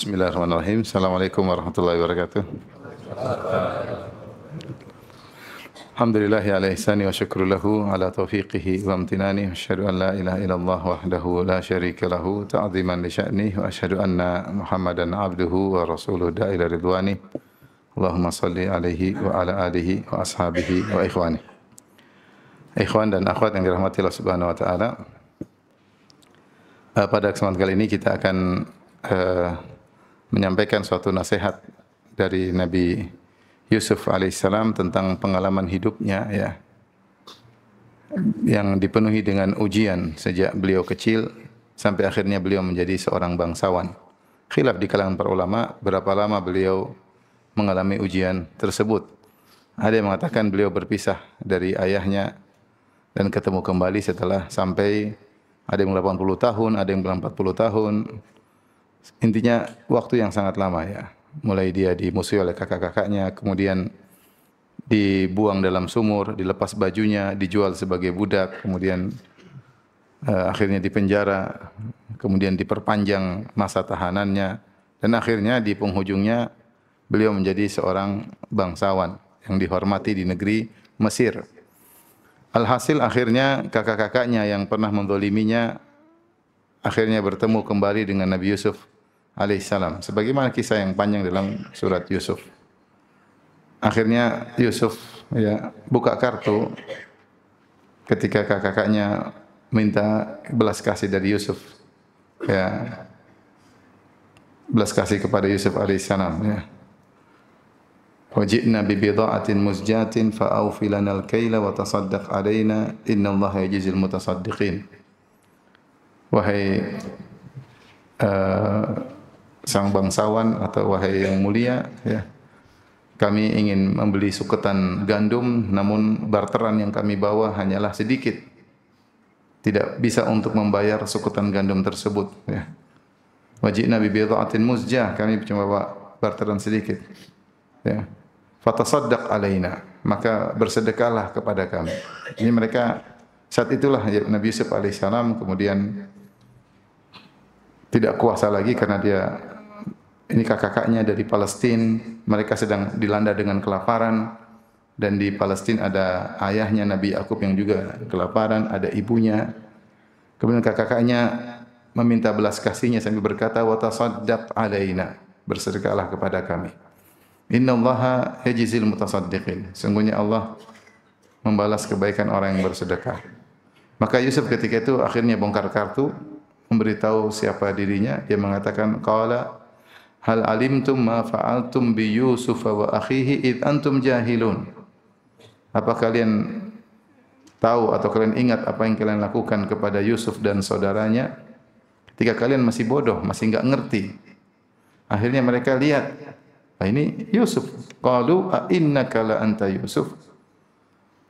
Bismillahirrahmanirrahim. Assalamualaikum warahmatullahi wabarakatuh. Alhamdulillahi ala ihsani wa syukru lahu ala taufiqihi wa amtinani. Asyhadu an la ilaha illallah wahdahu la syarika lahu ta'ziman li sya'nih. Wa asyhadu anna Muhammadan abduhu wa rasuluhu da'ila ridwani. Allahumma salli alaihi wa ala alihi wa ashabihi wa ikhwani. Ikhwan dan akhwat yang dirahmati Allah Subhanahu wa taala. Pada kesempatan kali ini kita akan menyampaikan suatu nasihat dari Nabi Yusuf alaihissalam tentang pengalaman hidupnya ya, yang dipenuhi dengan ujian sejak beliau kecil sampai akhirnya beliau menjadi seorang bangsawan. Khilaf di kalangan para ulama berapa lama beliau mengalami ujian tersebut. Ada yang mengatakan beliau berpisah dari ayahnya dan ketemu kembali setelah sampai ada yang 80 tahun, ada yang bilang 40 tahun. Intinya waktu yang sangat lama ya. Mulai dia dimusuhi oleh kakak-kakaknya, kemudian dibuang dalam sumur, dilepas bajunya, dijual sebagai budak, kemudian akhirnya dipenjara, kemudian diperpanjang masa tahanannya, dan akhirnya di penghujungnya beliau menjadi seorang bangsawan yang dihormati di negeri Mesir. Alhasil akhirnya kakak-kakaknya yang pernah mendoliminya akhirnya bertemu kembali dengan Nabi Yusuf alaihissalam. Sebagaimana kisah yang panjang dalam surat Yusuf. Akhirnya Yusuf ya buka kartu ketika kakak-kakaknya minta belas kasih dari Yusuf. Ya. Belas kasih kepada Yusuf alaihissalam ya. Wajibna bi bida'atin muzjatin fa awfi lana al-kaila wa tasaddaq alaina innallaha yajzil mutasaddiqin. Wahai sang bangsawan atau wahai yang mulia ya, kami ingin membeli suketan gandum namun barteran yang kami bawa hanyalah sedikit, tidak bisa untuk membayar suketan gandum tersebut ya. Wajibna bi bida'atin muzjah, kami cuma bawa barteran sedikit ya. Fatasaddaq alaina, maka bersedekahlah kepada kami. Ini mereka saat itulah Nabi Yusuf alaihissalam kemudian tidak kuasa lagi karena dia ini kakak-kakaknya dari Palestina, mereka sedang dilanda dengan kelaparan, dan di Palestina ada ayahnya Nabi Yakub yang juga kelaparan, ada ibunya. Kemudian kakak-kakaknya meminta belas kasihnya sambil berkata, wa tasaddaq alaina, bersedekahlah kepada kami. Innallaha yajzil mutasaddiqin, sungguhnya Allah membalas kebaikan orang yang bersedekah. Maka Yusuf ketika itu akhirnya bongkar kartu, memberitahu siapa dirinya. Dia mengatakan, qala hal alimtum ma fa'altum bi Yusuf wa akhihi id antum jahilun. Apa kalian tahu atau kalian ingat apa yang kalian lakukan kepada Yusuf dan saudaranya ketika kalian masih bodoh, masih enggak ngerti. Akhirnya mereka lihat, ini Yusuf. Qalu a innaka la anta Yusuf.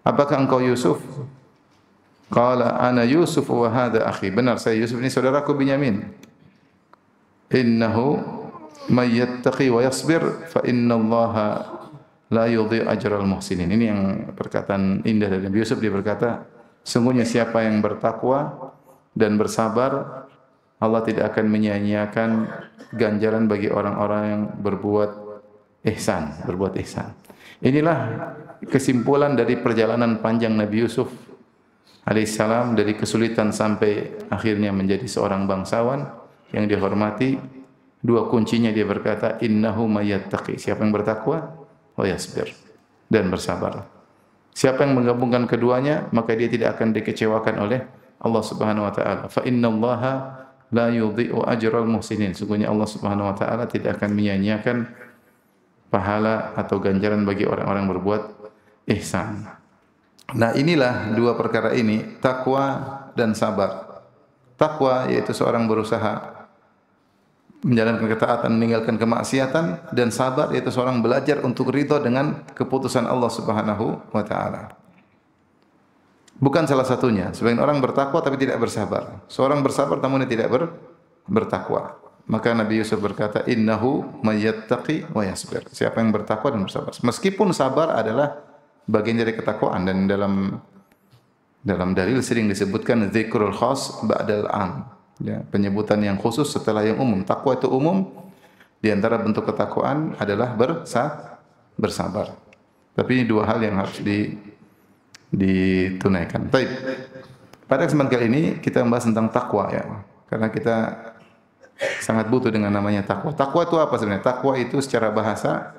Apakah engkau Yusuf? Qala ana Yusuf wa hadha akhi. Benar, saya Yusuf, ini saudaraku Binyamin. Innahu may yattaqi wa yasbir fa innallaha la yudhi ajral muhsinin. Ini yang perkataan indah dari Nabi Yusuf. Dia berkata, sungguhnya siapa yang bertakwa dan bersabar, Allah tidak akan menyia-nyiakan ganjaran bagi orang-orang yang berbuat ihsan. Inilah kesimpulan dari perjalanan panjang Nabi Yusuf alaihissalam dari kesulitan sampai akhirnya menjadi seorang bangsawan yang dihormati. Dua kuncinya dia berkata, innahu may yattaqi, siapa yang bertakwa, wa yasbir, dan bersabar. Siapa yang menggabungkan keduanya, maka dia tidak akan dikecewakan oleh Allah Subhanahu wa taala. Fa innallaha la yudhi'u ajral muhsinin. Sungguhnya Allah Subhanahu wa taala tidak akan menyia-nyiakan pahala atau ganjaran bagi orang-orang berbuat ihsan. Nah, inilah dua perkara ini, takwa dan sabar. Takwa yaitu seorang berusaha menjalankan ketaatan, meninggalkan kemaksiatan, dan sabar yaitu seorang belajar untuk ridha dengan keputusan Allah Subhanahu wa taala. Bukan salah satunya. Sebagian orang bertakwa tapi tidak bersabar. Seorang bersabar namun tidak bertakwa. Maka Nabi Yusuf berkata, innahu may yattaqi wa yasbir. Siapa yang bertakwa dan bersabar. Meskipun sabar adalah bagian dari ketakwaan, dan dalam dalil sering disebutkan dzikrul khas ba'dal am, ya, penyebutan yang khusus setelah yang umum. Takwa itu umum, Di antara bentuk ketakwaan adalah bersabar. Tapi ini dua hal yang harus ditunaikan. Baik. Pada kesempatan kali ini kita membahas tentang takwa ya. Karena kita sangat butuh dengan namanya takwa. Takwa itu apa sebenarnya? Takwa itu secara bahasa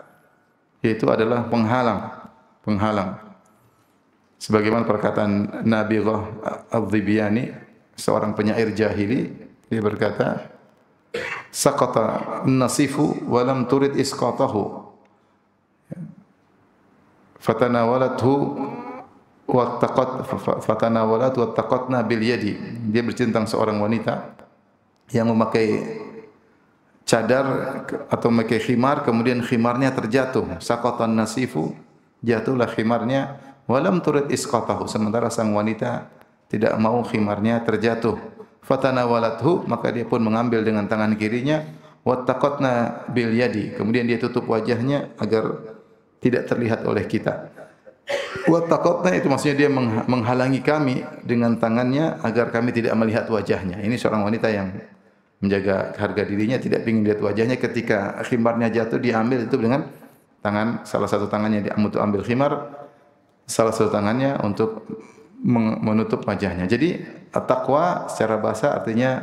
yaitu adalah penghalang. Sebagaimana perkataan Nabigah Adz-Dzibiyani, seorang penyair jahili, dia berkata, "Saqata an-nasifu wa lam turid isqatahu. Fatanawalathu wattaqatna bil yadi." Dia bercerita tentang seorang wanita yang memakai cadar atau memakai khimar, kemudian khimarnya terjatuh. Saqata an-nasifu, jatuhlah khimarnya, wa lam turid isqatahu, sementara sang wanita tidak mau khimarnya terjatuh. Fatanawalathu, maka dia pun mengambil dengan tangan kirinya, wattaqatna bil yadi, kemudian dia tutup wajahnya agar tidak terlihat oleh kita. Wattaqatna itu maksudnya dia menghalangi kami dengan tangannya agar kami tidak melihat wajahnya. Ini seorang wanita yang menjaga harga dirinya, tidak ingin lihat wajahnya. Ketika khimarnya jatuh, dia ambil itu dengan tangan, salah satu tangannya dia untuk ambil khimar, salah satu tangannya untuk menutup wajahnya. Jadi taqwa secara bahasa artinya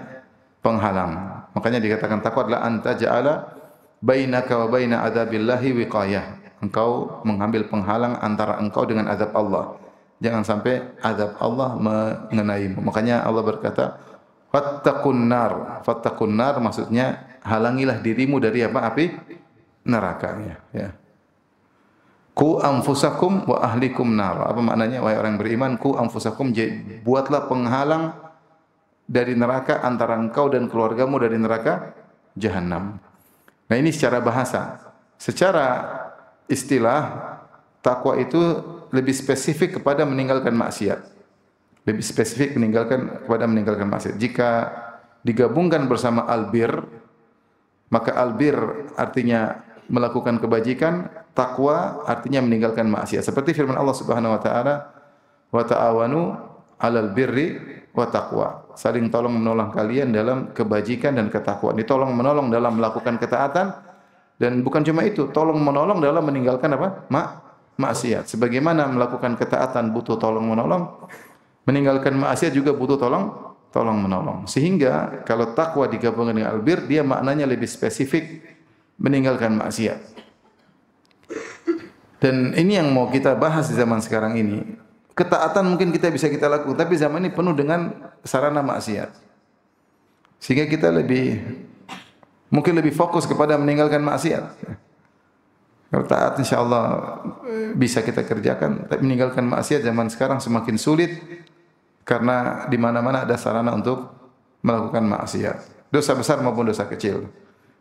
penghalang. Makanya dikatakan takwa adalah anta ja'ala bainaka wa baina adzabillahi wiqayah. Engkau mengambil penghalang antara engkau dengan azab Allah. Jangan sampai azab Allah mengenaimu. Makanya Allah berkata, fattaqun nar. Fattaqun nar maksudnya halangilah dirimu dari apa? Api neraka ya. Ku anfusakum wa ahlikum nar. Apa maknanya? Wahai orang beriman, ku anfusakum, buatlah penghalang dari neraka antara engkau dan keluargamu dari neraka jahanam. Nah, ini secara bahasa. Secara istilah, takwa itu lebih spesifik kepada meninggalkan maksiat. Lebih spesifik meninggalkan maksiat. Jika digabungkan bersama albir, maka albir artinya melakukan kebajikan, takwa artinya meninggalkan maksiat. Seperti firman Allah Subhanahu wa taala, "Wa ta'awanu 'alal birri wa taqwa." Saling tolong menolong kalian dalam kebajikan dan ketakwaan. Ditolong menolong dalam melakukan ketaatan, dan bukan cuma itu, tolong menolong dalam meninggalkan apa? Maksiat. Sebagaimana melakukan ketaatan butuh tolong menolong, meninggalkan maksiat juga butuh tolong menolong. Sehingga kalau takwa digabungkan dengan albir, dia maknanya lebih spesifik, meninggalkan maksiat. Dan ini yang mau kita bahas di zaman sekarang ini. Ketaatan mungkin kita lakukan, tapi zaman ini penuh dengan sarana maksiat. Sehingga kita mungkin lebih fokus kepada meninggalkan maksiat. Kalau taat insyaallah bisa kita kerjakan, tapi meninggalkan maksiat zaman sekarang semakin sulit karena di mana-mana ada sarana untuk melakukan maksiat. Dosa besar maupun dosa kecil.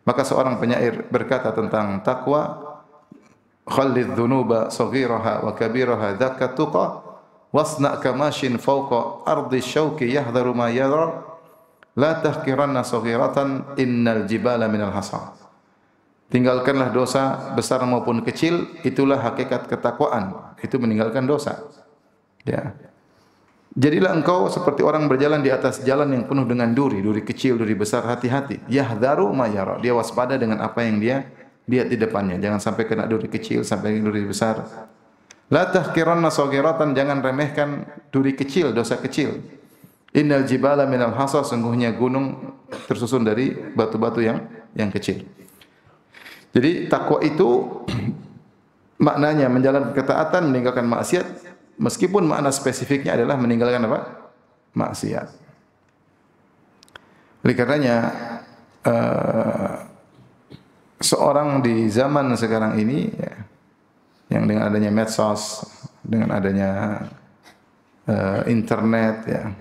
Maka seorang penyair berkata tentang takwa, "Khallidz dzunuba saghiraha wa kabiraha dzaka tuqa, wasna' kamashin fawqa ardi syauqi yahdharu ma yadhar, la tahqiranna saghiratan innal jibala minal hasa." Tinggalkanlah dosa besar maupun kecil, itulah hakikat ketakwaan. Itu meninggalkan dosa. Ya. Jadilah engkau seperti orang berjalan di atas jalan yang penuh dengan duri kecil, duri besar, hati-hati. Yahdharu ma yara. Dia waspada dengan apa yang dia lihat di depannya. Jangan sampai kena duri kecil, sampai duri besar. La tahqiranna saghiratan, jangan remehkan duri kecil, dosa kecil. Innal jibala minal hasa, sungguhnya gunung tersusun dari batu-batu yang kecil. Jadi takwa itu maknanya menjalankan ketaatan, meninggalkan maksiat. Meskipun makna spesifiknya adalah meninggalkan apa? Maksiat. Oleh karenanya seorang di zaman sekarang ini ya, yang dengan adanya medsos, dengan adanya internet ya,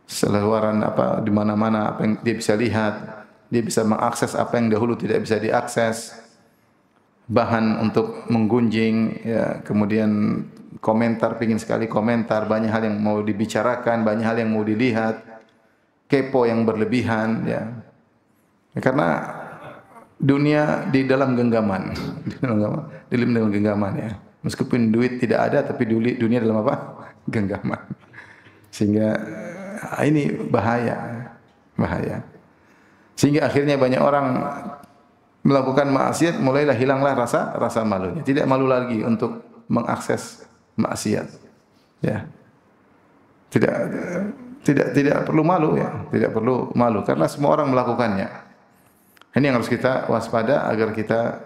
seleluaran apa di mana-mana apa yang dia bisa lihat, dia bisa mengakses apa yang dahulu tidak bisa diakses. Bahan untuk menggunjing ya, kemudian komentar, pingin sekali komentar, banyak hal yang mau dibicarakan, banyak hal yang mau dilihat, kepo yang berlebihan ya. Karena dunia di dalam genggaman, di dalam genggaman ya. Meskipun duit tidak ada, tapi dunia dalam apa? Genggaman. Sehingga ini bahaya. Sehingga akhirnya banyak orang melakukan maksiat, mulailah hilanglah rasa malunya. Tidak malu lagi untuk mengakses maksiat. Ya. Tidak tidak perlu malu ya, tidak perlu malu karena semua orang melakukannya. Ini yang harus kita waspada agar kita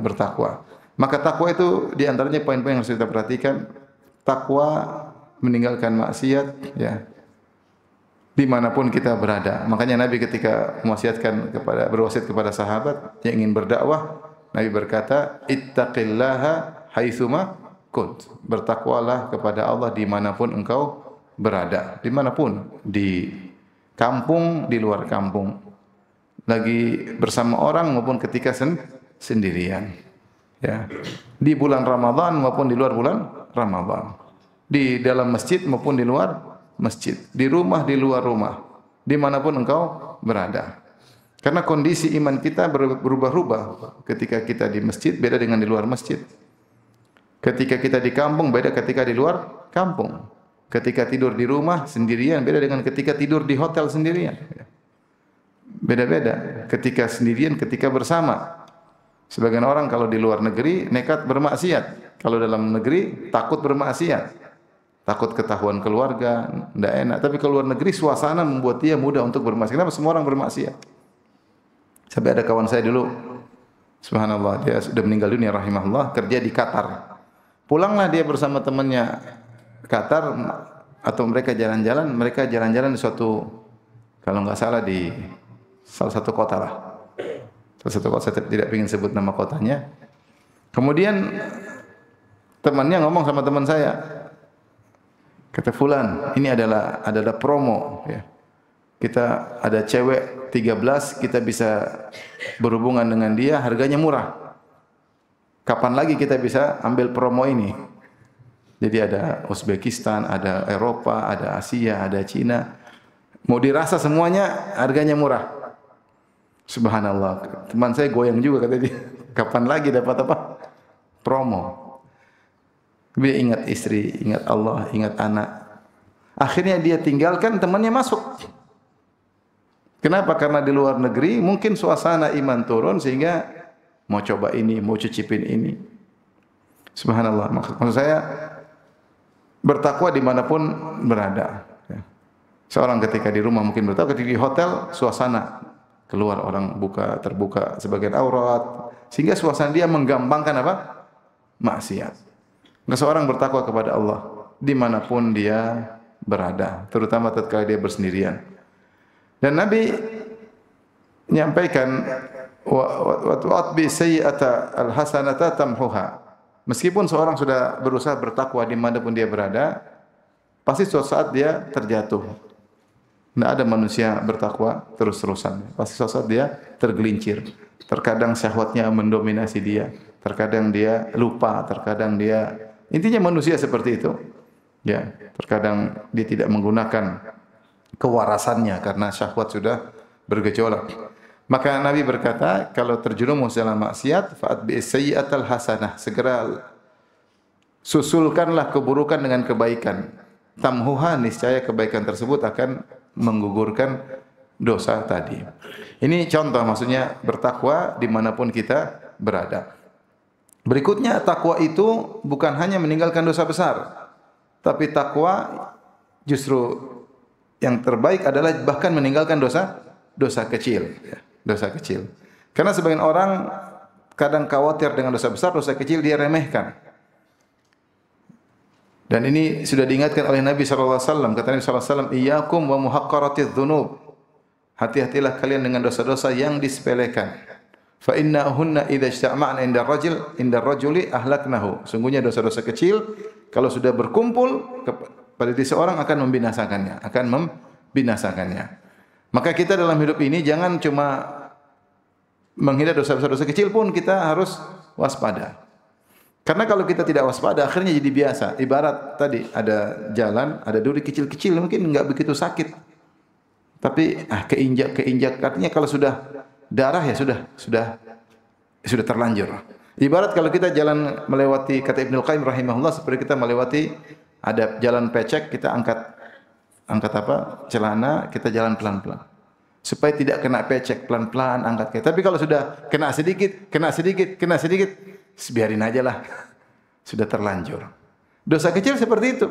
bertakwa. Maka takwa itu di antaranya poin-poin yang harus kita perhatikan. Takwa meninggalkan maksiat ya. Dimanapun kita berada. Makanya Nabi ketika berwasiat kepada sahabat yang ingin berdakwah, Nabi berkata, "Ittaqillaha haitsuma kunt." Bertakwalah kepada Allah dimanapun engkau berada, dimanapun, di kampung, di luar kampung, lagi bersama orang maupun ketika sendirian. Ya, di bulan Ramadan maupun di luar bulan Ramadan, di dalam masjid maupun di luar masjid, di rumah, di luar rumah, dimanapun engkau berada. Karena kondisi iman kita berubah-ubah. Ketika kita di masjid beda dengan di luar masjid. Ketika kita di kampung beda ketika di luar kampung. Ketika tidur di rumah sendirian beda dengan ketika tidur di hotel sendirian. Beda-beda. Ketika sendirian, ketika bersama. Sebagian orang kalau di luar negeri nekat bermaksiat. Kalau dalam negeri takut bermaksiat. Takut ketahuan keluarga, tidak enak. Tapi kalau luar negeri suasana membuat dia mudah untuk bermaksiat. Kenapa semua orang bermaksiat? Sampai ada kawan saya dulu, subhanallah, dia sudah meninggal dunia rahimahullah, kerja di Qatar. Pulanglah dia bersama temannya Qatar, atau mereka jalan-jalan di suatu, kalau nggak salah di salah satu kota lah. Salah satu kota, saya tidak ingin sebut nama kotanya. Kemudian temannya ngomong sama teman saya, kata fulan, ini adalah promo ya. Kita ada cewek 13, kita bisa berhubungan dengan dia, harganya murah. Kapan lagi kita bisa ambil promo ini? Jadi ada Uzbekistan, ada Eropa, ada Asia, ada Cina. Mau dirasa semuanya harganya murah. Subhanallah. Teman saya goyang juga kata dia. Kapan lagi dapat apa? Promo. Dia ingat istri, ingat Allah, ingat anak. Akhirnya dia tinggalkan, temannya masuk. Kenapa? Karena di luar negeri mungkin suasana iman turun sehingga mau coba ini, mau cicipin ini. Subhanallah. Maksud saya bertakwa dimanapun berada. Seorang ketika di rumah mungkin bertakwa, ketika di hotel suasana keluar orang terbuka sebagian aurat sehingga suasana dia menggampangkan apa? Maksiat. Seorang bertakwa kepada Allah dimanapun dia berada, terutama tatkala dia bersendirian. Dan Nabi menyampaikan watbi sayyi'ata alhasanata tamhuha. Meskipun seorang sudah berusaha bertakwa dimanapun dia berada, pasti suatu saat dia terjatuh. Tidak ada manusia bertakwa terus-terusan. Pasti suatu saat dia tergelincir. Terkadang syahwatnya mendominasi dia, terkadang dia lupa, terkadang dia, intinya manusia seperti itu. Ya, terkadang dia tidak menggunakan kewarasannya karena syahwat sudah bergejolak. Maka Nabi berkata, kalau terjerumus dalam maksiat, fa'atbi'is sayyi'atal hasanah, segera susulkanlah keburukan dengan kebaikan. Tamhuha, niscaya kebaikan tersebut akan menggugurkan dosa tadi. Ini contoh, maksudnya bertakwa dimanapun kita berada. Berikutnya, takwa itu bukan hanya meninggalkan dosa besar, tapi takwa justru yang terbaik adalah bahkan meninggalkan dosa kecil. Dosa kecil. Karena sebagian orang kadang khawatir dengan dosa besar, dosa kecil dia remehkan. Dan ini sudah diingatkan oleh Nabi SAW. Kata Nabi SAW, "Iyyakum wa muhaqqaratidz dzunub." Hati-hatilah kalian dengan dosa-dosa yang disepelekan. Fa innahunna idza ijtama'na inda rajuli ahlaknahu. Sungguhnya dosa-dosa kecil kalau sudah berkumpul pada diri seorang akan membinasakannya. Maka kita dalam hidup ini jangan cuma menghindar dosa-dosa kecil pun kita harus waspada. Karena kalau kita tidak waspada akhirnya jadi biasa. Ibarat tadi ada jalan, ada duri kecil-kecil mungkin enggak begitu sakit. Tapi keinjak artinya kalau sudah darah ya sudah terlanjur. Ibarat kalau kita jalan melewati, kata Ibnu Qayyim rahimahullah, seperti kita melewati ada jalan pecek, kita angkat celana, kita jalan pelan-pelan. supaya tidak kena pecek, pelan-pelan angkat kaki. Tapi kalau sudah kena sedikit, biarin aja lah. Sudah terlanjur. Dosa kecil seperti itu.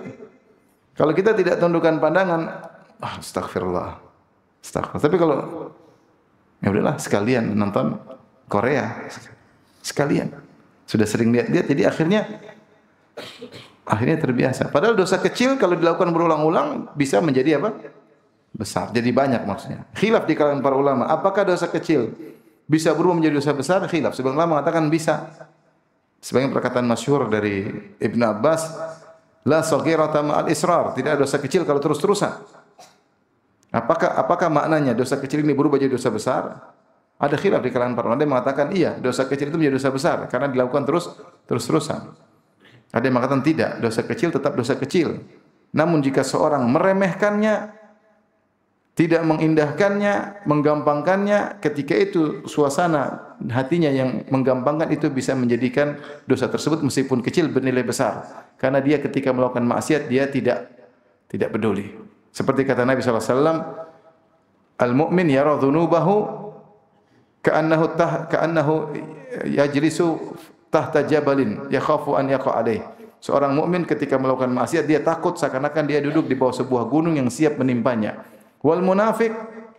Kalau kita tidak tundukkan pandangan, astagfirullah. Tapi kalau ya udahlah sekalian nonton Korea, sekalian. Sudah sering lihat-lihat, jadi akhirnya terbiasa. Padahal dosa kecil kalau dilakukan berulang-ulang bisa menjadi apa? Besar. Jadi banyak maksudnya. Khilaf di kalangan para ulama. Apakah dosa kecil bisa berubah menjadi dosa besar? Khilaf. Sebagian ulama mengatakan bisa. Sebagian perkataan masyhur dari Ibn Abbas, la saghirata ma'al israr. Tidak ada dosa kecil kalau terus-terusan. Apakah maknanya dosa kecil ini berubah jadi dosa besar? Ada khilaf di kalangan para ulama. Ada yang mengatakan iya, dosa kecil itu menjadi dosa besar karena dilakukan terus-terusan. Ada yang mengatakan tidak, dosa kecil tetap dosa kecil. Namun jika seorang meremehkannya, tidak mengindahkannya, menggampangkannya, ketika itu suasana hatinya yang menggampangkan itu bisa menjadikan dosa tersebut meskipun kecil bernilai besar. Karena dia ketika melakukan maksiat dia tidak peduli. Seperti kata Nabi SAW, al-mu'min yara dhunubahu ka'annahu yajlisu tahta jabalin yakhafu an yaqa alaih. Seorang mukmin ketika melakukan maksiat dia takut seakan-akan dia duduk di bawah sebuah gunung yang siap menimpanya. Wal munafiq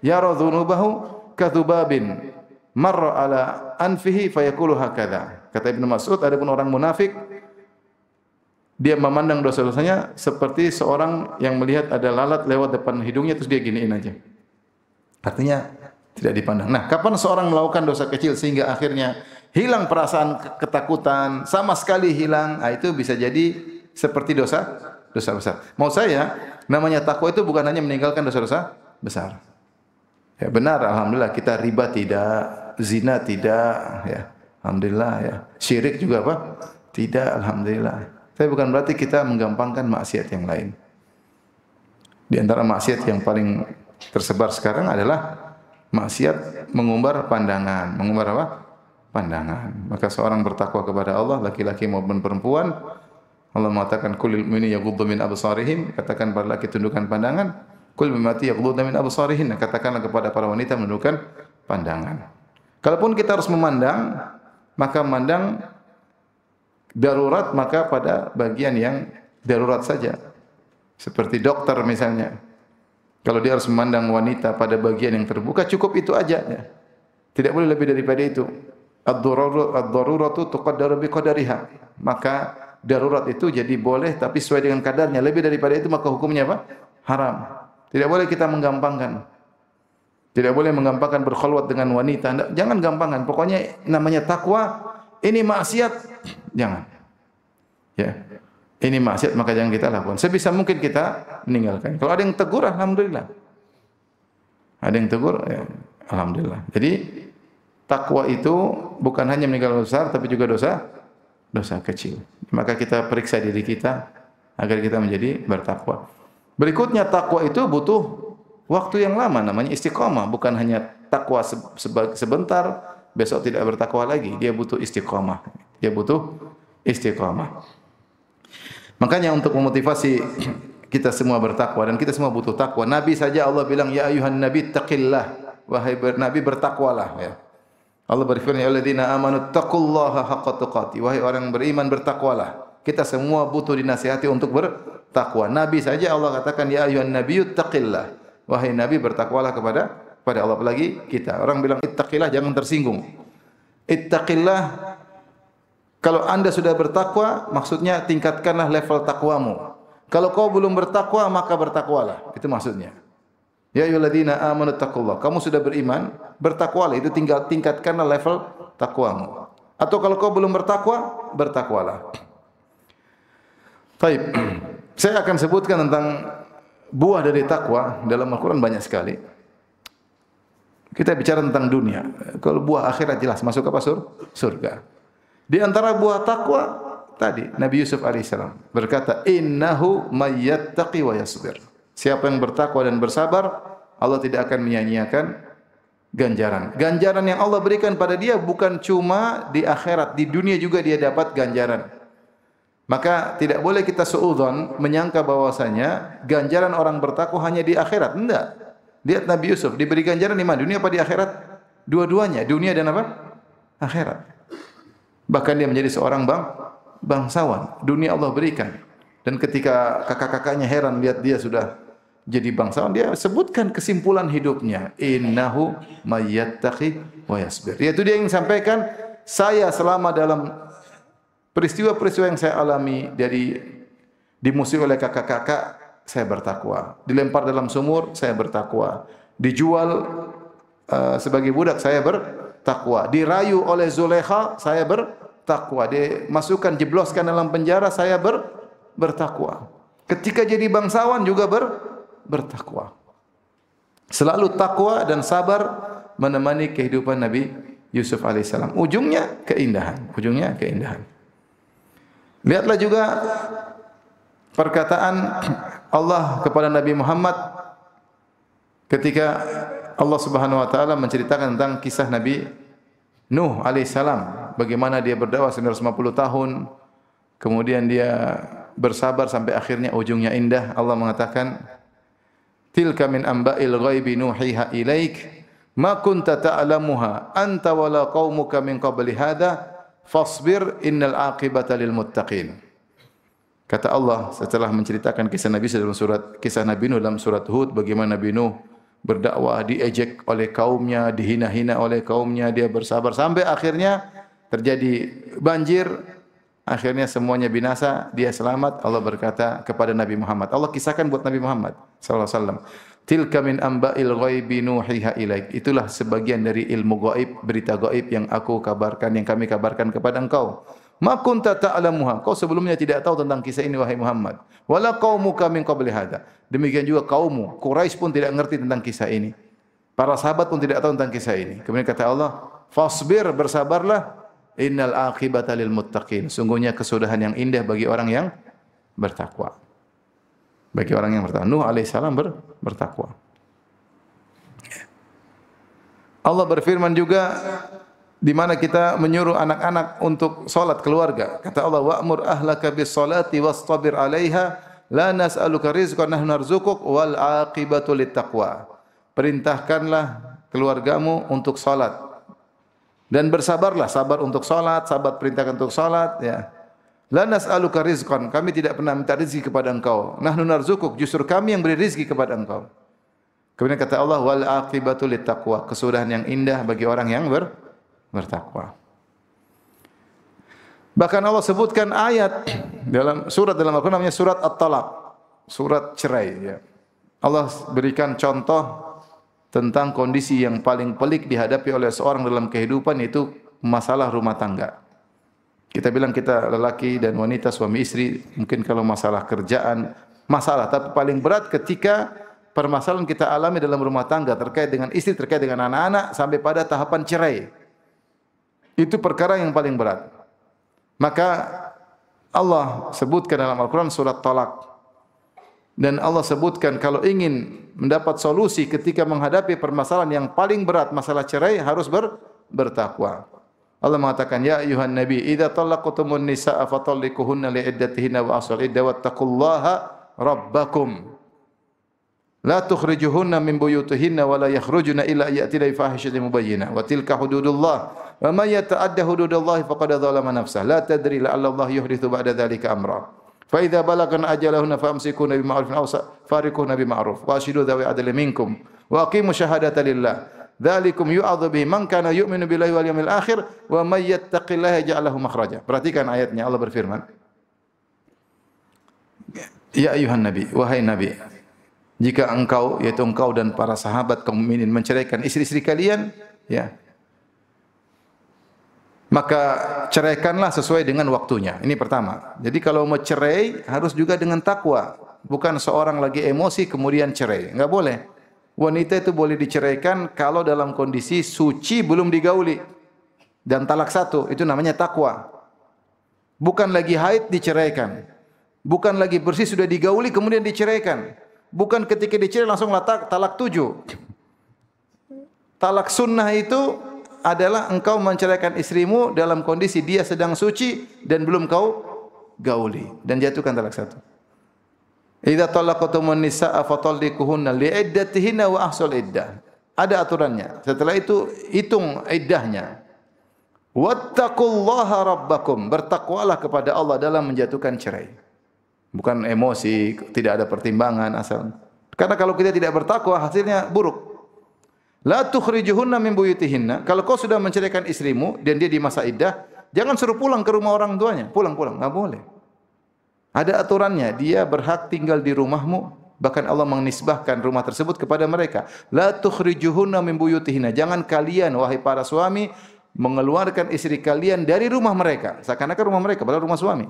yara dhunubahu kadhubabin marra ala anfihi fayaqulu hakadha. Kata Ibnu Mas'ud, adapun orang munafik dia memandang dosa-dosanya seperti seorang yang melihat ada lalat lewat depan hidungnya terus dia giniin aja. Artinya tidak dipandang. Nah, kapan seorang melakukan dosa kecil sehingga akhirnya hilang perasaan ketakutan, sama sekali hilang, itu bisa jadi seperti dosa besar. Mau saya, namanya takwa itu bukan hanya meninggalkan dosa-dosa besar. Ya benar, alhamdulillah kita riba tidak, zina tidak, ya. Alhamdulillah ya. Syirik juga apa? Tidak, alhamdulillah. Tapi bukan berarti kita menggampangkan maksiat yang lain. Di antara maksiat yang paling tersebar sekarang adalah maksiat mengumbar pandangan. Mengumbar apa? Pandangan. Maka seorang bertakwa kepada Allah, laki-laki maupun perempuan, Allah mengatakan kulil mu'minina yaghuddu min absarihim, katakan pada laki tundukkan pandangan, kul mimati yaghuddu min absarihin, katakanlah kepada para wanita menundukkan pandangan. Kalaupun kita harus memandang, maka memandang darurat, maka pada bagian yang darurat saja. Seperti dokter misalnya. Kalau dia harus memandang wanita pada bagian yang terbuka, cukup itu aja ya. Tidak boleh lebih daripada itu. Ad-daruratu tuqaddaru biqadariha. Maka darurat itu jadi boleh tapi sesuai dengan kadarnya. Lebih daripada itu maka hukumnya apa? Haram. Tidak boleh kita menggampangkan. Tidak boleh menggampangkan berkhulwat dengan wanita. Jangan gampangkan. Pokoknya namanya takwa, ini maksiat, jangan. Ya. Ini maksiat maka jangan kita lakukan. Sebisa mungkin kita meninggalkan. Kalau ada yang tegur, alhamdulillah. Ada yang tegur, ya, alhamdulillah. Jadi takwa itu bukan hanya meninggalkan dosa besar, tapi juga dosa kecil. Maka kita periksa diri kita agar kita menjadi bertakwa. Berikutnya takwa itu butuh waktu yang lama, namanya istiqamah. Bukan hanya takwa sebentar, besok tidak bertakwa lagi. Dia butuh istiqamah. Makanya untuk memotivasi kita semua bertakwa dan kita semua butuh takwa. Nabi saja Allah bilang ya ayuhan nabi taqillah, wahai nabi bertakwalah ya. Allah berfirman ya alladzina amanu taqullaha haqqa tuqatih, wahai orang yang beriman bertakwalah. Kita semua butuh dinasihati untuk bertakwa. Nabi saja Allah katakan ya ayuhan nabiyyu taqillah, wahai nabi bertakwalah kepada Allah. Apalagi kita. Orang bilang ittaqillah jangan tersinggung. Ittaqillah, kalau anda sudah bertakwa, maksudnya tingkatkanlah level takwamu. Kalau kau belum bertakwa, maka bertakwalah. Itu maksudnya. Ya ayyuhalladzina amanu taqullah. Kamu sudah beriman, bertakwalah. Itu tingkatkanlah level takwamu. Atau kalau kau belum bertakwa, bertakwalah. Baik. Saya akan sebutkan tentang buah dari takwa dalam Al-Quran banyak sekali. Kita bicara tentang dunia. Kalau buah akhirat jelas masuk apa? Surga. Di antara buah takwa tadi Nabi Yusuf alaihissalam berkata, "Innahu mayyattaqi wa yasbir." Siapa yang bertakwa dan bersabar, Allah tidak akan menyia-nyiakan ganjaran. Ganjaran yang Allah berikan pada dia bukan cuma di akhirat, di dunia juga dia dapat ganjaran. Maka tidak boleh kita suudzon menyangka bahwasanya ganjaran orang bertakwa hanya di akhirat. Enggak. Lihat Nabi Yusuf diberi ganjaran di mana? Dunia apa di akhirat? Dua-duanya, dunia dan apa? Akhirat. Bahkan dia menjadi seorang bangsawan. Dunia Allah berikan. Dan ketika kakak-kakaknya heran lihat dia sudah jadi bangsawan, dia sebutkan kesimpulan hidupnya. Innahu mayyattaqi wa yasbir. Yaitu dia ingin sampaikan, saya selama dalam peristiwa-peristiwa yang saya alami dari dimusuhi oleh kakak-kakak, saya bertakwa. Dilempar dalam sumur, saya bertakwa. Dijual sebagai budak, saya bertakwa. Dirayu oleh Zulaikha, saya bertakwa. Dimasukkan, jebloskan dalam penjara, saya bertakwa. Ketika jadi bangsawan juga bertakwa. Selalu takwa dan sabar menemani kehidupan Nabi Yusuf alaihissalam. Ujungnya keindahan. Ujungnya keindahan. Lihatlah juga perkataan Allah kepada Nabi Muhammad ketika Allah Subhanahu wa taala menceritakan tentang kisah Nabi Nuh alaihissalam, bagaimana dia berdakwah 950 tahun, kemudian dia bersabar sampai akhirnya ujungnya indah. Allah mengatakan, tilka min amba'il ghaibi nuhiha ilaik ma kunta ta'lamuha anta wala qaumuka min qabli hadha fasbir innal aqibata lil muttaqin. Kata Allah setelah menceritakan kisah Nabi dalam kisah Nabi Nuh dalam surat Hud, bagaimana Nabi Nuh berdakwah, diejek oleh kaumnya, dihina-hina oleh kaumnya, dia bersabar sampai akhirnya terjadi banjir, akhirnya semuanya binasa, dia selamat. Allah berkata kepada Nabi Muhammad, Allah kisahkan buat Nabi Muhammad sallallahu alaihi wasallam, tilka min amba'il ghaibi nuhiha ilaik. Itulah sebagian dari ilmu gaib, berita gaib yang aku kabarkan, yang kami kabarkan kepada engkau. Ma kunta ta'lamuha. Kau sebelumnya tidak tahu tentang kisah ini wahai Muhammad. Wala qaumuka min qabli hadza. Demikian juga kaummu, Quraisy pun tidak mengerti tentang kisah ini. Para sahabat pun tidak tahu tentang kisah ini. Kemudian kata Allah, fasbir, bersabarlah. Innal aqibata lil muttaqin. Sungguhnya kesudahan yang indah bagi orang yang bertakwa. Bagi orang yang bertakwa. Nuh alaihissalam bertakwa. Allah berfirman juga di mana kita menyuruh anak-anak untuk salat keluarga. Kata Allah, wa'mur ahlaka bis salati wastabir 'alaiha la nas'aluka rizqan nahnu narzuquk wal 'aqibatu littaqwa. Perintahkanlah keluargamu untuk salat dan bersabarlah, sabar untuk salat, sabar perintahkan untuk salat, ya. La nas'aluka rizqan, kami tidak pernah minta rezeki kepada engkau. Nahnu narzuquk, justru kami yang beri rezeki kepada engkau. Kemudian kata Allah, wal 'aqibatu littaqwa, kesudahan yang indah bagi orang yang bertakwa. Bahkan Allah sebutkan ayat dalam Al-Quran namanya surat At-Talaq, surat cerai, ya. Allah berikan contoh tentang kondisi yang paling pelik dihadapi oleh seorang dalam kehidupan, yaitu masalah rumah tangga. Kita bilang kita lelaki dan wanita, suami istri, mungkin kalau masalah kerjaan, masalah, tapi paling berat ketika permasalahan kita alami dalam rumah tangga terkait dengan istri, terkait dengan anak-anak, sampai pada tahapan cerai. Itu perkara yang paling berat. Maka Allah sebutkan dalam Al-Quran surat Talaq. Dan Allah sebutkan kalau ingin mendapat solusi ketika menghadapi permasalahan yang paling berat, masalah cerai, harus bertakwa. Allah mengatakan, ya ayuhan nabi, idza talaqtumun nisaa fatalliquhunna li'iddatihinna wa asul iddah wattaqullaha rabbakum. La tukhrijuhunna min buyutihinna wa la yakhrujuna illa ya'tina bi fahishatin mubayyinah wa tilka hududullah wa may yata'adda hududallahi faqad dzalama nafsah la tadri la'alla Allah yuhdithu ba'da dzalika amra fa idza balagna ajalahunna famsikuna bi ma'rufin aw fariquhunna bi ma'ruf wa ashidu dzawi adli minkum wa aqimu syahadata lillah dzalikum yu'adzu bihi man kana yu'minu billahi wal yawmil akhir wa may yattaqillaha yaj'al lahu makhraja. Perhatikan ayatnya, Allah berfirman, ya ayuhan nabi, wahai nabi, jika engkau, yaitu engkau dan para sahabat kaum mukminin menceraikan istri-istri kalian, ya, maka ceraikanlah sesuai dengan waktunya. Ini pertama. Jadi kalau mau cerai harus juga dengan takwa, bukan seorang lagi emosi kemudian cerai. Enggak boleh. Wanita itu boleh diceraikan kalau dalam kondisi suci belum digauli dan talak satu, itu namanya takwa. Bukan lagi haid diceraikan, bukan lagi bersih sudah digauli kemudian diceraikan. Bukan ketika dicerai langsung talak 7. Talak sunnah itu adalah engkau menceraikan istrimu dalam kondisi dia sedang suci dan belum kau gauli dan jatuhkan talak 1. Idza talaqtumun nisaa fatalliquhunna li'iddatihinna wa ahsul iddah. Ada aturannya. Setelah itu hitung iddahnya. Wattaqullaha rabbakum. Bertakwalah kepada Allah dalam menjatuhkan cerai. Bukan emosi, tidak ada pertimbangan asal. Karena kalau kita tidak bertakwa hasilnya buruk. La tukhrijuhunna min buyutihinna. Kalau kau sudah menceraikan istrimu dan dia di masa iddah, jangan suruh pulang ke rumah orang tuanya. Pulang-pulang, enggak boleh. Ada aturannya, dia berhak tinggal di rumahmu. Bahkan Allah menisbahkan rumah tersebut kepada mereka. La tukhrijuhunna min buyutihinna. Jangan kalian wahai para suami mengeluarkan istri kalian dari rumah mereka. Seakan-akan rumah mereka padahal rumah suami.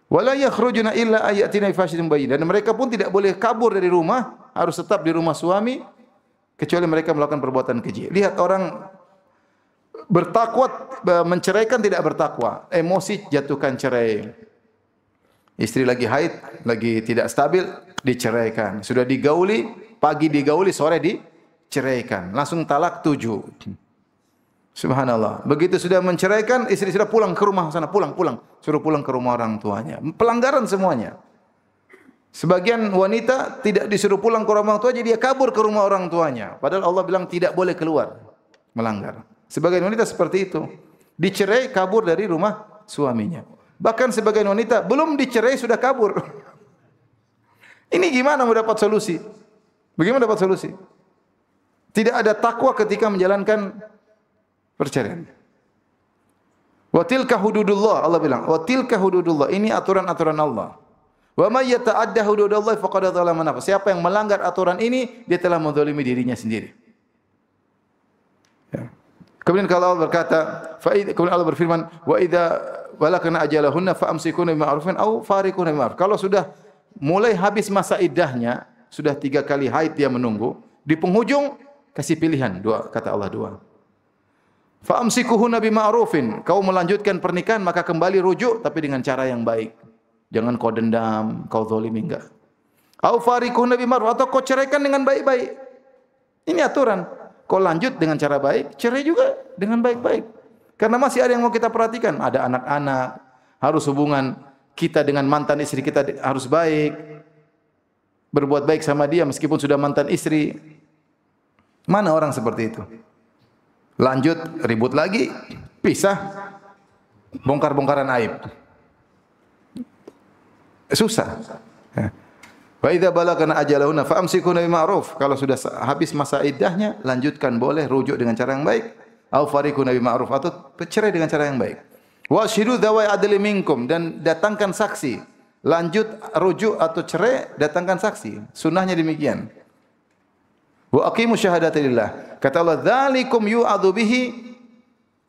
Wala yakhrujuna illa ayatina fashidun bayyin. Dan mereka pun tidak boleh kabur dari rumah, harus tetap di rumah suami kecuali mereka melakukan perbuatan keji. Lihat orang bertakwa menceraikan tidak bertakwa. Emosi jatuhkan cerai. Istri lagi haid, lagi tidak stabil, diceraikan. Sudah digauli, pagi digauli, sore diceraikan. Langsung talak 7. Subhanallah. Begitu sudah menceraikan, istri sudah pulang ke rumah sana, pulang. Suruh pulang ke rumah orang tuanya. Pelanggaran semuanya. Sebagian wanita tidak disuruh pulang ke rumah orang tuanya, dia kabur ke rumah orang tuanya. Padahal Allah bilang tidak boleh keluar. Melanggar. Sebagian wanita seperti itu. Dicerai, kabur dari rumah suaminya. Bahkan sebagian wanita belum dicerai sudah kabur. Ini gimana mau dapat solusi? Bagaimana dapat solusi? Tidak ada takwa ketika menjalankan perceraian. Wa tilka hududullah, Allah bilang, wa tilka hududullah, ini aturan-aturan Allah. Wa may yata'adda hududallah faqad dzalama nafsah. Siapa yang melanggar aturan ini, dia telah menzalimi dirinya sendiri. Ya. Kemudian kalau Allah berkata, kemudian Allah berfirman, wa idza balagna ajalahunna fa'amsikuna bima'rufin aw fariquna bima'ruf. Kalau sudah mulai habis masa iddahnya, sudah 3 kali haid dia menunggu, di penghujung kasih pilihan, kata Allah dua. Fa'amsikuhunna bima'rufin. Kau melanjutkan pernikahan maka kembali rujuk tapi dengan cara yang baik. Jangan kau dendam, kau zalimi enggak. Aw fariquna bima'ruf, atau kau ceraikan dengan baik-baik. Ini aturan. Kau lanjut dengan cara baik, cerai juga dengan baik-baik. Karena masih ada yang mau kita perhatikan. Ada anak-anak, harus hubungan kita dengan mantan istri kita harus baik. Berbuat baik sama dia meskipun sudah mantan istri. Mana orang seperti itu? Lanjut, ribut lagi, pisah, bongkar-bongkaran aib. Susah. Wa idza balagna ajalahunna fa'amsikuna bima'ruf. Kalau sudah habis masa iddahnya, lanjutkan boleh, rujuk dengan cara yang baik. Au fariquna bima'ruf, atau cerai dengan cara yang baik. Wa syidu dzawai adli minkum, dan datangkan saksi. Lanjut, rujuk atau cerai, datangkan saksi. Sunnahnya demikian. Wa aqimu syahadata lillah. Kata Allah, dzalikum yu'adzu bihi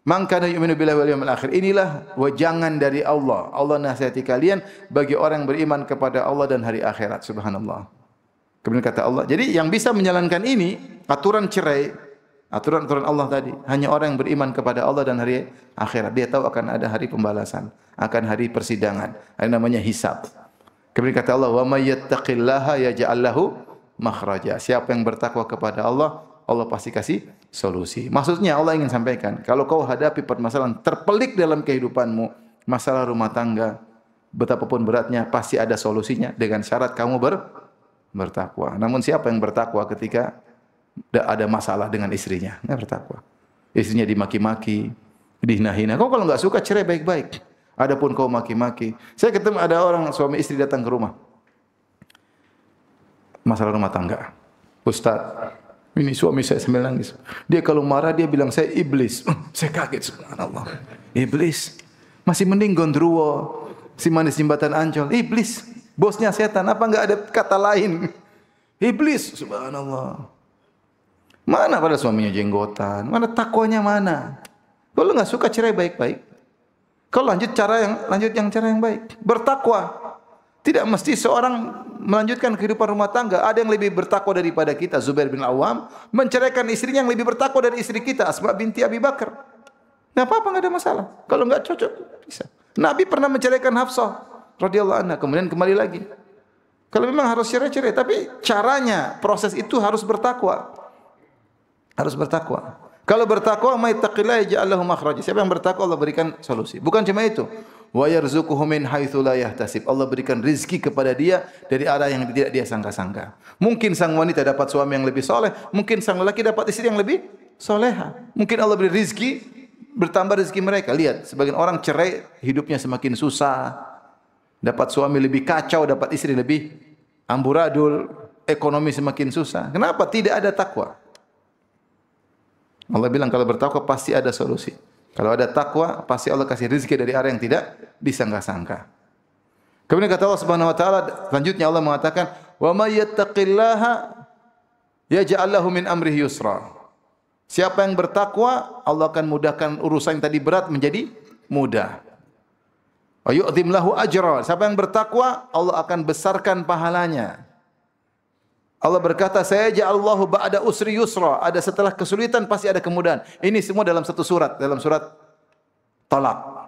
man kana yu'minu billahi wal yawmil akhir. Inilah wejangan dari Allah. Allah nasihati kalian bagi orang yang beriman kepada Allah dan hari akhirat. Subhanallah. Kemudian kata Allah, jadi yang bisa menjalankan ini, aturan cerai, aturan-aturan Allah tadi, hanya orang yang beriman kepada Allah dan hari akhirat. Dia tahu akan ada hari pembalasan, akan hari persidangan. Ada namanya hisab. Kemudian kata Allah, wa may yattaqillaha yaj'al lahu makhraja. Siapa yang bertakwa kepada Allah, Allah pasti kasih solusi. Maksudnya Allah ingin sampaikan, kalau kau hadapi permasalahan terpelik dalam kehidupanmu, masalah rumah tangga, betapapun beratnya, pasti ada solusinya dengan syarat kamu bertakwa. Namun siapa yang bertakwa ketika ada masalah dengan istrinya? Enggak bertakwa. Istrinya dimaki-maki, dihina-hina. Kau kalau enggak suka cerai baik-baik. Adapun kau maki-maki. Saya ketemu ada orang suami istri datang ke rumah. Masalah rumah tangga. Ustaz, ini suami saya sambil nangis. Dia kalau marah dia bilang saya iblis. Saya kaget, subhanallah. Iblis. Masih mending gondruwo, si manis jembatan Ancol. Iblis. Bosnya setan. Apa enggak ada kata lain? Iblis, subhanallah. Mana pada suaminya jenggotan? Mana takwanya mana? Kalau enggak suka cerai baik-baik. Kalau lanjut cara yang baik. Bertakwa. Tidak mesti seorang melanjutkan kehidupan rumah tangga. Ada yang lebih bertakwa daripada kita. Zubair bin Awam menceraikan istrinya yang lebih bertakwa dari istri kita, Asma binti Abi Bakar. Nah, apa-apa, enggak ada masalah. Kalau enggak cocok, bisa. Nabi pernah menceraikan Hafsah radhiyallahu anha, kemudian kembali lagi. Kalau memang harus cerai-cerai, tapi caranya, proses itu harus bertakwa. Harus bertakwa. Kalau bertakwa, may taqillaha yaj'al lahu makhraja. Siapa yang bertakwa Allah berikan solusi. Bukan cuma itu. wa yarzuquhu min haitsu la yahtasib. Allah berikan rizki kepada dia dari arah yang tidak dia sangka-sangka. Mungkin sang wanita dapat suami yang lebih soleh, mungkin sang lelaki dapat istri yang lebih soleha. Mungkin Allah beri rizki, bertambah rizki mereka. Lihat, sebagian orang cerai, hidupnya semakin susah, dapat suami lebih kacau, dapat istri lebih amburadul, ekonomi semakin susah. Kenapa? Tidak ada takwa. Allah bilang kalau bertakwa pasti ada solusi. Kalau ada takwa, pasti Allah kasih rezeki dari arah yang tidak disangka-sangka. Kemudian kata Allah Subhanahu wa taala, selanjutnya Allah mengatakan, "Wa may yattaqillaha yaj'al lahu min amrihi yusra." Siapa yang bertakwa, Allah akan mudahkan urusan yang tadi berat menjadi mudah. Wa yu'dhim lahu ajra. Siapa yang bertakwa, Allah akan besarkan pahalanya. Allah berkata, "Saya ja'allahu ba'da usri yusra." Ada setelah kesulitan pasti ada kemudahan. Ini semua dalam satu surat, dalam surat Talaq.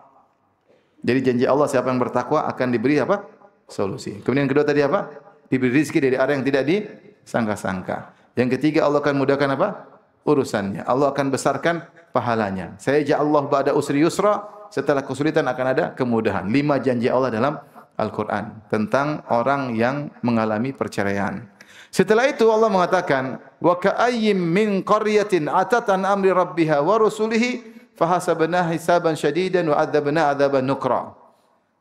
Jadi janji Allah siapa yang bertakwa akan diberi apa? Solusi. Kemudian yang kedua tadi apa? Diberi rezeki dari arah yang tidak disangka-sangka. Yang ketiga Allah akan mudahkan apa? Urusannya. Allah akan besarkan pahalanya. Saya ja'allahu ba'da usri yusra. Setelah kesulitan akan ada kemudahan. 5 janji Allah dalam Al-Quran tentang orang yang mengalami perceraian. Setelah itu Allah mengatakan, wa ka'ayyim min qaryatin atat an amri rabbiha wa rusulihi fahasabnaha hisaban syadidan wa adzabna adzaban nukra.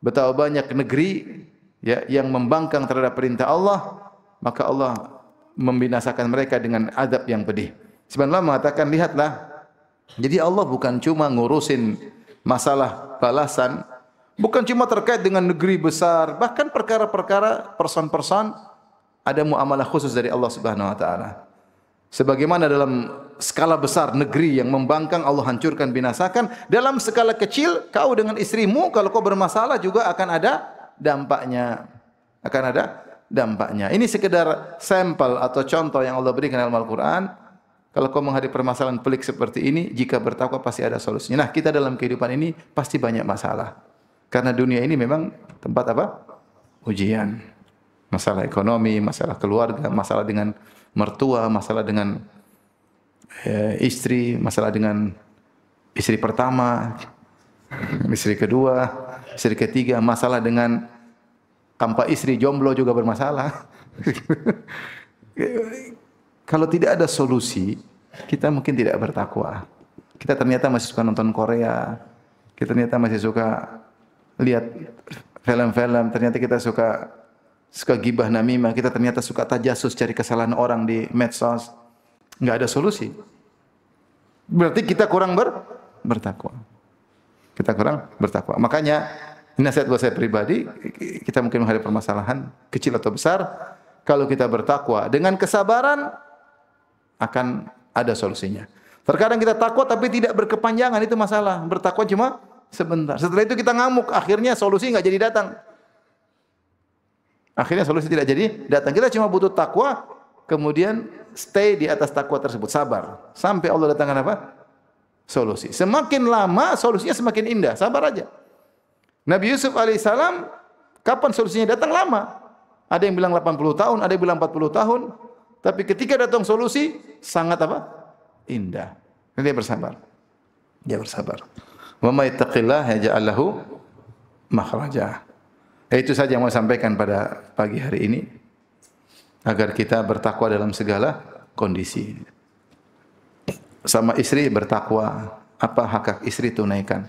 Betapa banyak negeri ya yang membangkang terhadap perintah Allah, maka Allah membinasakan mereka dengan azab yang pedih. Sebenarnya Allah mengatakan, lihatlah. Jadi Allah bukan cuma ngurusin masalah balasan, bukan cuma terkait dengan negeri besar, bahkan perkara-perkara person-person ada muamalah khusus dari Allah Subhanahu wa taala. Sebagaimana dalam skala besar negeri yang membangkang Allah hancurkan binasakan, dalam skala kecil kau dengan istrimu kalau kau bermasalah juga akan ada dampaknya. Akan ada dampaknya. Ini sekedar sampel atau contoh yang Allah berikan dalam Al-Qur'an. Kalau kau menghadapi permasalahan pelik seperti ini, jika bertakwa pasti ada solusinya. Nah, kita dalam kehidupan ini pasti banyak masalah. Karena dunia ini memang tempat apa? Ujian. Masalah ekonomi, masalah keluarga, masalah dengan mertua, masalah dengan istri, masalah dengan istri pertama, istri kedua, istri ketiga, masalah dengan tanpa istri, jomblo juga bermasalah. Kalau tidak ada solusi, kita mungkin tidak bertakwa. Kita ternyata masih suka nonton Korea, kita ternyata masih suka lihat film-film, ternyata kita suka gibah namimah, kita ternyata suka tajasus cari kesalahan orang di medsos. Enggak ada solusi. Berarti kita kurang bertakwa. Kita kurang bertakwa. Makanya ini nasihat buat saya pribadi, kita mungkin menghadapi permasalahan kecil atau besar, kalau kita bertakwa dengan kesabaran akan ada solusinya. Terkadang kita takwa tapi tidak berkepanjangan, itu masalah. Bertakwa cuma sebentar. Setelah itu kita ngamuk, akhirnya solusi enggak jadi datang. Akhirnya solusi tidak jadi datang. Kita cuma butuh takwa, kemudian stay di atas takwa tersebut, sabar. Sampai Allah datangkan apa? Solusi. Semakin lama solusinya semakin indah, sabar aja. Nabi Yusuf alaihissalam, kapan solusinya datang? Lama. Ada yang bilang 80 tahun, ada yang bilang 40 tahun. Tapi ketika datang solusi, sangat apa? Indah. Dia bersabar. Dia bersabar. Wa may yattaqillaha yaj'al lahu makhraja. Itu saja yang mau sampaikan pada pagi hari ini, agar kita bertakwa dalam segala kondisi. Sama istri bertakwa, apa hak istri tunaikan.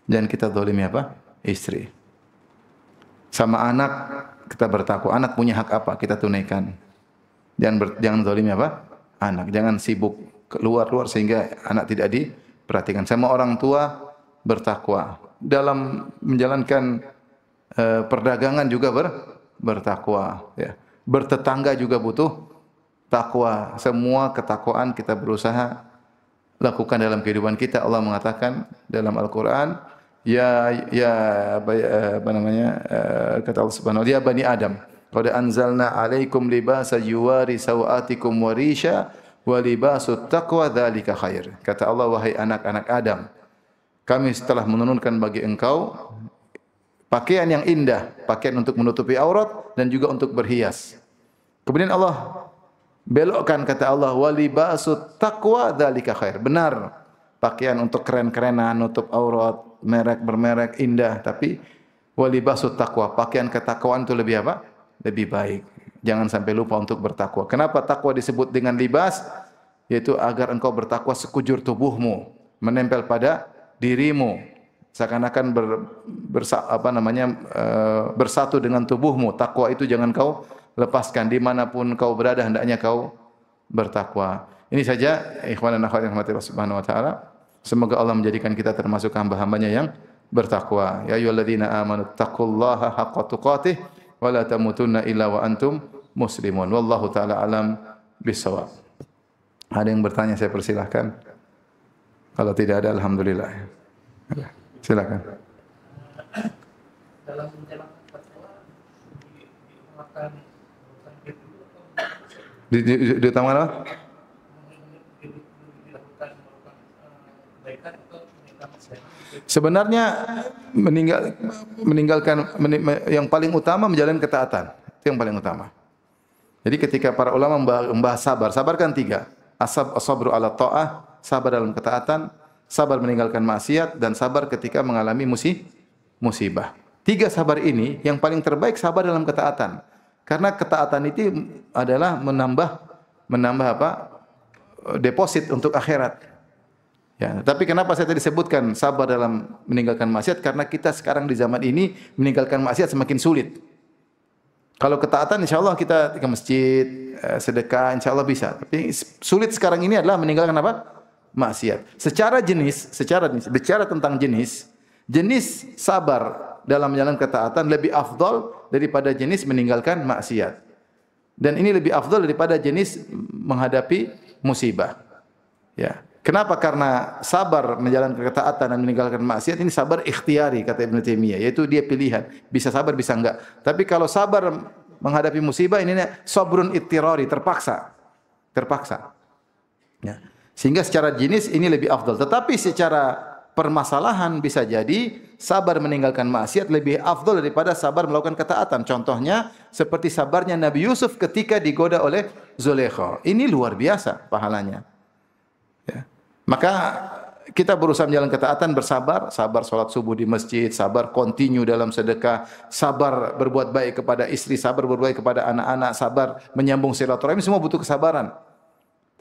Jangan kita zalimi apa? Istri. Sama anak kita bertakwa, anak punya hak apa? Kita tunaikan. Jangan zalimi apa? Anak. Jangan sibuk keluar-luar sehingga anak tidak diperhatikan. Sama orang tua bertakwa. Dalam menjalankan perdagangan juga bertakwa, ya. Bertetangga juga butuh takwa. Semua ketakwaan kita berusaha lakukan dalam kehidupan kita. Allah mengatakan dalam Al-Qur'an, kata Allah Subhanahu wa taala, ya bani Adam, qad anzalna 'alaikum libasa yuwari sawatikum wa risha wa libasut taqwa dzalika khair. Kata Allah, wahai anak-anak Adam, kami telah menurunkan bagi engkau pakaian yang indah, pakaian untuk menutupi aurat dan juga untuk berhias. Kemudian Allah belokkan, kata Allah, walibasut taqwa dzalika khair. Benar, pakaian untuk keren-kerenan, nutup aurat, merek bermerek indah, tapi walibasut taqwa, pakaian ketakwaan itu lebih apa? Lebih baik. Jangan sampai lupa untuk bertakwa. Kenapa takwa disebut dengan libas? Yaitu agar engkau bertakwa sekujur tubuhmu, menempel pada dirimu, seakan-akan bersatu dengan tubuhmu. Takwa itu jangan kau lepaskan, dimanapun kau berada hendaknya kau bertakwa. Ini saja ikhwan dan akhwat yang dirahmati Allah Subhanahu wa taala. Semoga Allah menjadikan kita termasuk hamba-hambanya yang bertakwa. Ya ayyuhalladzina amanu taqullaha haqqa tuqatih wa la tamutunna illa wa antum muslimun. Wallahu taala alam bissawab. Ada yang bertanya, saya persilahkan. Kalau tidak ada, alhamdulillah. Silakan. Dalam menjalankan fatwa diutamakan apa? Sebenarnya yang paling utama menjalankan ketaatan. Itu yang paling utama. Jadi ketika para ulama membahas sabar, sabar kan tiga. As-sabru ala ta'ah, sabar dalam ketaatan, sabar meninggalkan maksiat, dan sabar ketika mengalami musibah. Tiga sabar ini yang paling terbaik sabar dalam ketaatan. Karena ketaatan itu adalah menambah apa? Deposit untuk akhirat. Ya, tapi kenapa saya tadi sebutkan sabar dalam meninggalkan maksiat? Karena kita sekarang di zaman ini meninggalkan maksiat semakin sulit. Kalau ketaatan insya Allah kita ke masjid, sedekah insya Allah bisa. Tapi sulit sekarang ini adalah meninggalkan apa? Maksiat. Bicara tentang jenis sabar dalam menjalankan ketaatan lebih afdal daripada jenis meninggalkan maksiat. Dan ini lebih afdal daripada jenis menghadapi musibah. Ya. Kenapa? Karena sabar menjalankan ketaatan dan meninggalkan maksiat ini sabar ikhtiari kata Ibnu Taimiyah, yaitu dia pilihan, bisa sabar bisa enggak. Tapi kalau sabar menghadapi musibah ini sabrun ittirari, terpaksa. Ya. Sehingga secara jenis ini lebih afdal. Tetapi secara permasalahan bisa jadi sabar meninggalkan maksiat lebih afdal daripada sabar melakukan ketaatan. Contohnya seperti sabarnya Nabi Yusuf ketika digoda oleh Zulaikha. Ini luar biasa pahalanya. Ya. Maka kita berusaha menjalankan ketaatan, bersabar, sabar salat subuh di masjid, sabar continue dalam sedekah, sabar berbuat baik kepada istri, sabar berbuat baik kepada anak-anak, sabar menyambung silaturahmi, semua butuh kesabaran.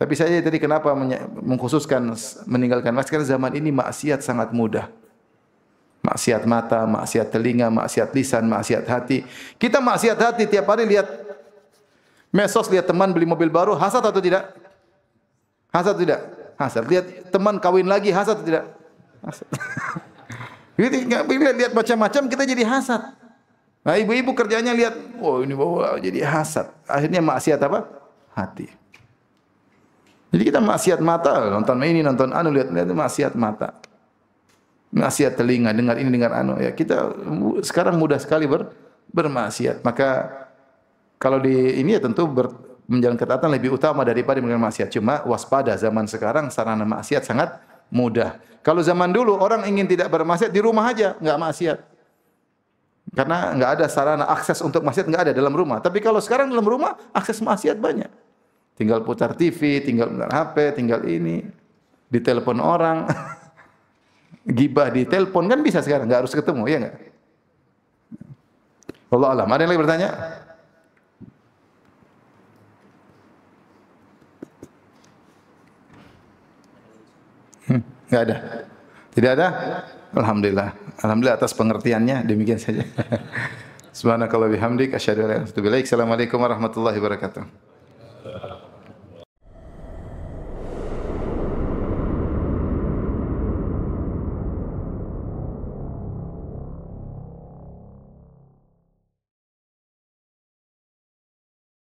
Tapi saya tadi kenapa mengkhususkan meninggalkan maksiat? Karena zaman ini maksiat sangat mudah. Maksiat mata, maksiat telinga, maksiat lisan, maksiat hati. Kita maksiat hati tiap hari lihat medsos, lihat teman beli mobil baru, hasad atau tidak? Hasad atau tidak? Hasad. Lihat teman kawin lagi, hasad atau tidak? Hasad. Lihat macam-macam kita jadi hasad. Nah, ibu-ibu kerjanya lihat, oh ini bawa jadi hasad. Akhirnya maksiat apa? Hati. Jadi kita maksiat mata, nonton ini, nonton anu, lihat maksiat mata. Maksiat telinga, dengar ini, dengar anu. Ya, kita sekarang mudah sekali bermaksiat. Maka kalau di ini ya tentu menjalankan ketaatan lebih utama daripada menjalankan maksiat. Cuma waspada, zaman sekarang sarana maksiat sangat mudah. Kalau zaman dulu orang ingin tidak bermaksiat di rumah aja, enggak maksiat. Karena enggak ada sarana akses untuk maksiat, enggak ada dalam rumah. Tapi kalau sekarang dalam rumah akses maksiat banyak. Tinggal putar TV, tinggal putar HP, tinggal ini, ditelepon orang, gibah di telepon kan bisa sekarang, enggak harus ketemu, ya enggak? Wallahu a'lam. Ada yang lagi bertanya? Enggak ada. Tidak ada? Alhamdulillah. Alhamdulillah atas pengertiannya. Demikian saja. Subhanakallah bihamdik asyhadu an la ilaha illa anta astaghfiruka wa atubu ilaik. Assalamualaikum warahmatullahi wabarakatuh.